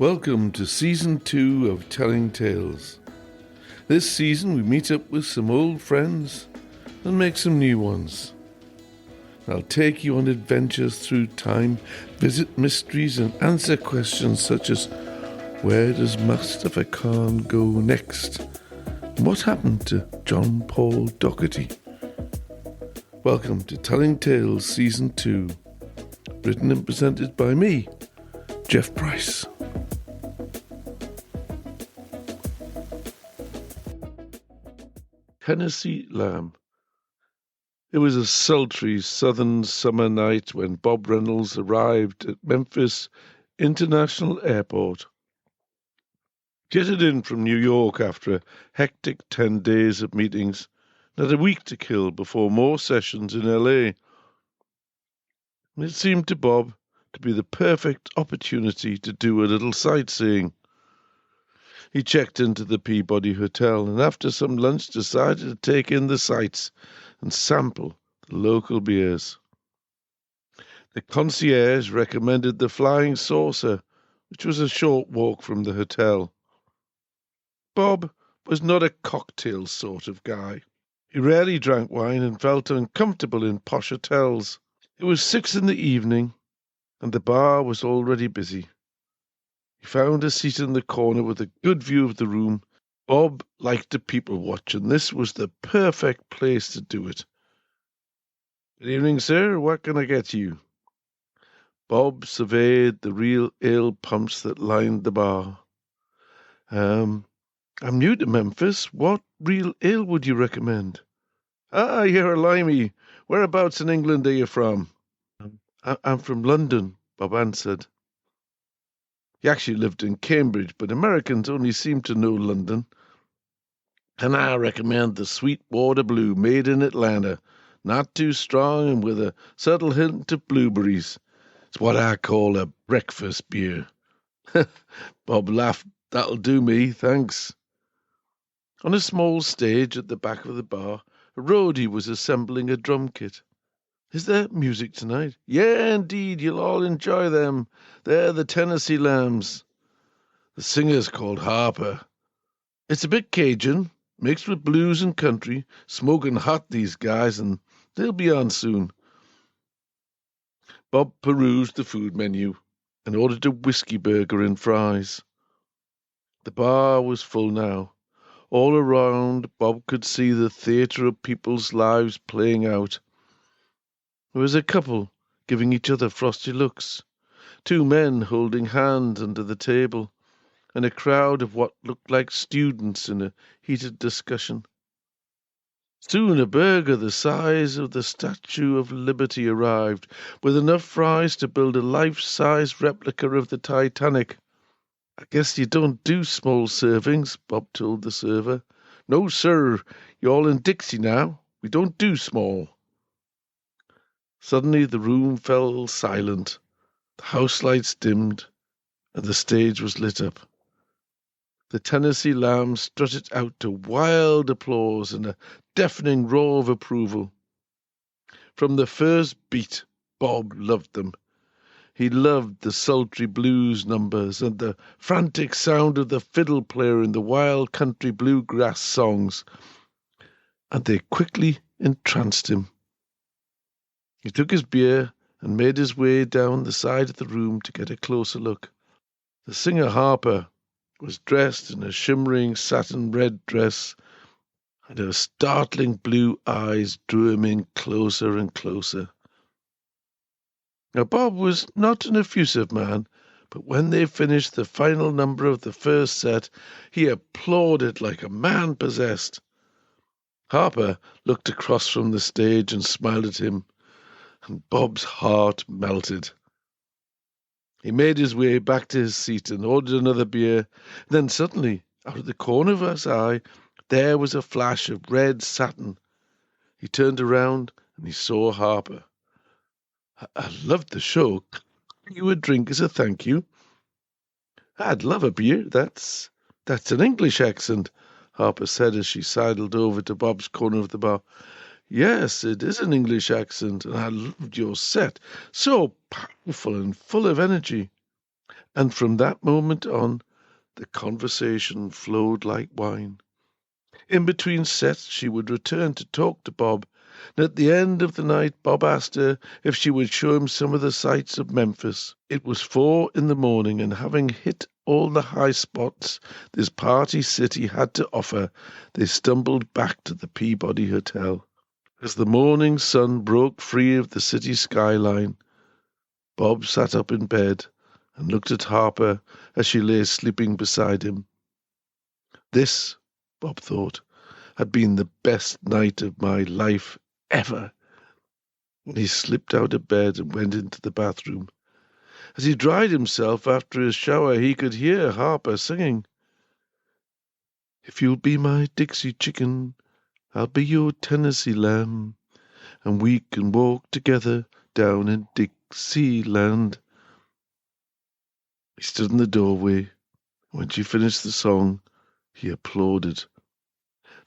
Welcome to Season 2 of Telling Tales. This season we meet up with some old friends and make some new ones. I'll take you on adventures through time, visit mysteries and answer questions such as where does Mustafa Khan go next? And what happened to John Paul Doherty? Welcome to Telling Tales Season 2, written and presented by me, Jeff Price. Tennessee Lamb. It was a sultry southern summer night when Bob Reynolds arrived at Memphis International Airport. Jetted in from New York after a hectic 10 days of meetings and had a week to kill before more sessions in LA. It seemed to Bob to be the perfect opportunity to do a little sightseeing. He checked into the Peabody Hotel and after some lunch decided to take in the sights and sample the local beers. The concierge recommended the Flying Saucer, which was a short walk from the hotel. Bob was not a cocktail sort of guy. He rarely drank wine and felt uncomfortable in posh hotels. It was 6 p.m, and the bar was already busy. He found a seat in the corner with a good view of the room. Bob liked to people watch, and this was the perfect place to do it. "Good evening, sir. What can I get you?" Bob surveyed the real ale pumps that lined the bar. I'm new to Memphis. What real ale would you recommend?" "Ah, you're a limey. Whereabouts in England are you from?" I'm from London," Bob answered. He actually lived in Cambridge, but Americans only seem to know London. "And I recommend the Sweetwater Blue, made in Atlanta. Not too strong and with a subtle hint of blueberries. It's what I call a breakfast beer." Bob laughed. "That'll do me, thanks." On a small stage at the back of the bar, a roadie was assembling a drum kit. "Is there music tonight?" "Yeah, indeed. You'll all enjoy them. They're the Tennessee Lambs. The singer's called Harper. It's a bit Cajun, mixed with blues and country. Smoking hot, these guys, and they'll be on soon." Bob perused the food menu and ordered a whiskey burger and fries. The bar was full now. All around, Bob could see the theatre of people's lives playing out. There was a couple giving each other frosty looks, 2 men holding hands under the table, and a crowd of what looked like students in a heated discussion. Soon a burger the size of the Statue of Liberty arrived, with enough fries to build a life-size replica of the Titanic. "I guess you don't do small servings," Bob told the server. "No, sir. You're all in Dixie now. We don't do small." Suddenly the room fell silent. The house lights dimmed, and the stage was lit up. The Tennessee Lambs strutted out to wild applause and a deafening roar of approval. From the first beat, Bob loved them. He loved the sultry blues numbers and the frantic sound of the fiddle player in the wild country bluegrass songs, and they quickly entranced him. He took his beer and made his way down the side of the room to get a closer look. The singer Harper was dressed in a shimmering satin red dress, and her startling blue eyes drew him in closer and closer. Now, Bob was not an effusive man, but when they finished the final number of the first set, he applauded like a man possessed. Harper looked across from the stage and smiled at him, and Bob's heart melted. He made his way back to his seat and ordered another beer. Then suddenly, out of the corner of his eye, there was a flash of red satin. He turned around and he saw Harper. I loved the show. Can you a drink as a thank you?" "I'd love a beer. That's an English accent," Harper said as she sidled over to Bob's corner of the bar. "Yes, it is an English accent, and I loved your set. So powerful and full of energy." And from that moment on, the conversation flowed like wine. In between sets, she would return to talk to Bob, and at the end of the night, Bob asked her if she would show him some of the sights of Memphis. It was 4 in the morning, and having hit all the high spots this party city had to offer, they stumbled back to the Peabody Hotel. As the morning sun broke free of the city skyline, Bob sat up in bed and looked at Harper as she lay sleeping beside him. This, Bob thought, had been the best night of my life ever. And he slipped out of bed and went into the bathroom. As he dried himself after his shower, he could hear Harper singing, "If you'll be my Dixie Chicken, I'll be your Tennessee Lamb, and we can walk together down in Dixieland." He stood in the doorway. When she finished the song, he applauded.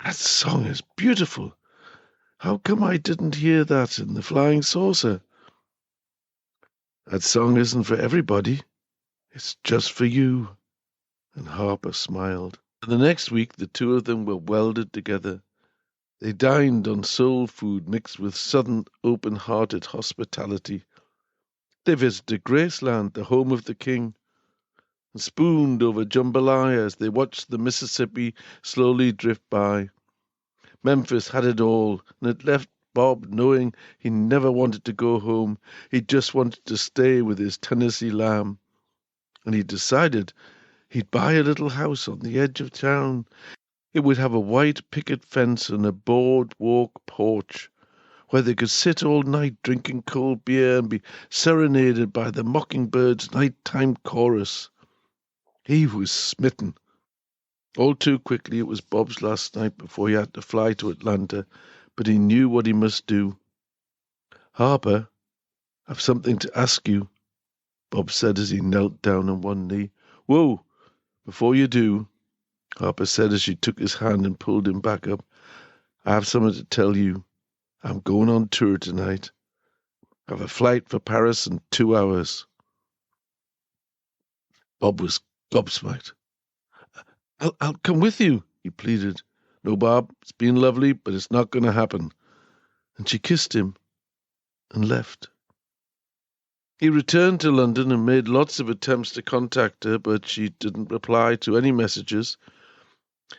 "That song is beautiful. How come I didn't hear that in the Flying Saucer?" "That song isn't for everybody. It's just for you." And Harper smiled. And the next week, the two of them were welded together. They dined on soul food mixed with Southern open-hearted hospitality. They visited Graceland, the home of the king, and spooned over jambalaya as they watched the Mississippi slowly drift by. Memphis had it all, and it left Bob knowing he never wanted to go home. He just wanted to stay with his Tennessee Lamb. And he decided he'd buy a little house on the edge of town. It would have a white picket fence and a boardwalk porch where they could sit all night drinking cold beer and be serenaded by the mockingbird's nighttime chorus. He was smitten. All too quickly, it was Bob's last night before he had to fly to Atlanta, but he knew what he must do. "Harper, I've something to ask you," Bob said as he knelt down on one knee. "Whoa, before you do," Harper said as she took his hand and pulled him back up, "I have something to tell you. I'm going on tour tonight. I have a flight for Paris in 2 hours." Bob was gobsmacked. I'll come with you," he pleaded. "No, Bob, it's been lovely, but it's not going to happen." And she kissed him and left. He returned to London and made lots of attempts to contact her, but she didn't reply to any messages.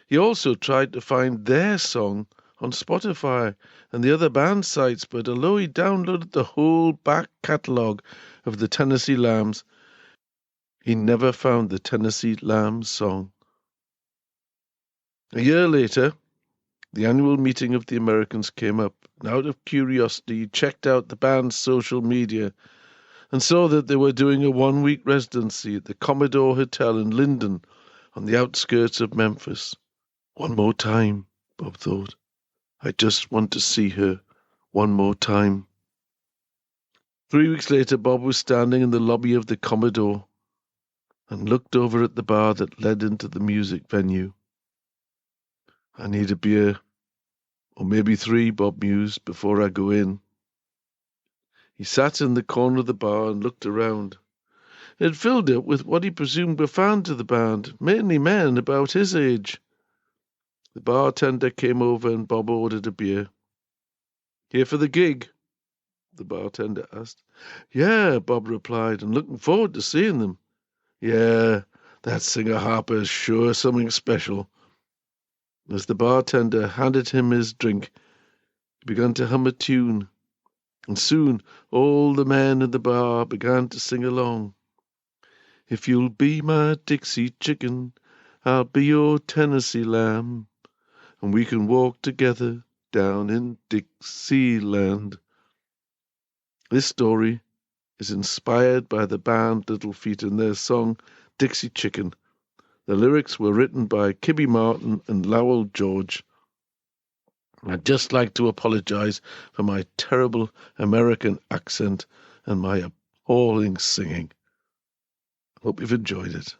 He also tried to find their song on Spotify and the other band sites, but although he downloaded the whole back catalogue of the Tennessee Lambs, he never found the Tennessee Lambs song. A year later, the annual meeting of the Americans came up, and out of curiosity he checked out the band's social media and saw that they were doing a 1-week residency at the Commodore Hotel in Linden on the outskirts of Memphis. One more time, Bob thought. I just want to see her one more time. 3 weeks later, Bob was standing in the lobby of the Commodore and looked over at the bar that led into the music venue. "I need a beer, or maybe 3, Bob mused, "before I go in." He sat in the corner of the bar and looked around. It had filled up with what he presumed were fans of the band, mainly men about his age. The bartender came over and Bob ordered a beer. "Here for the gig?" the bartender asked. "Yeah," Bob replied, "and looking forward to seeing them." "Yeah, that singer Harper is sure something special." As the bartender handed him his drink, he began to hum a tune, and soon all the men in the bar began to sing along. "If you'll be my Dixie Chicken, I'll be your Tennessee Lamb, and we can walk together down in Dixieland." This story is inspired by the band Little Feat and their song Dixie Chicken. The lyrics were written by Kibby Martin and Lowell George. I'd just like to apologize for my terrible American accent and my appalling singing. Hope you've enjoyed it.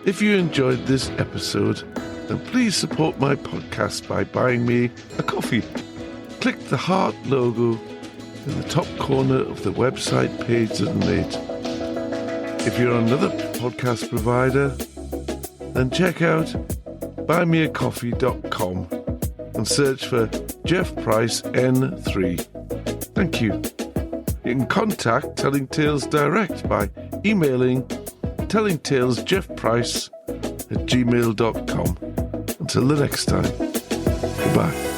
If you enjoyed this episode, then please support my podcast by buying me a coffee. Click the heart logo in the top corner of the website page to donate. If you're on another podcast provider, then check out buymeacoffee.com and search for Jeff Price N3. Thank you. You can contact Telling Tales direct by emailing tellingtalesjeffprice@gmail.com. Until the next time, goodbye.